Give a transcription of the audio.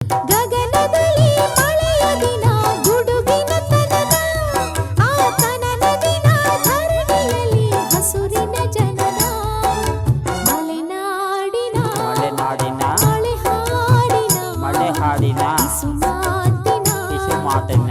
ಗಗನದಲ್ಲಿ ಮಳೆಯ ದಿನ ಗುಡುಗಿನ ತನನ ಆ ತನನ ದಿನ ಧರಣಿಯಲ್ಲಿ ಹಸುರಿನ ಜನನ ಮಲೆನಾಡಿನ ಮಳೆ ಹಾಡಿನ ಮಳೆ ಹಾಡಿನ ಕಿಸುಮಾತಿನ ಕಿಸುಮಾತಿನ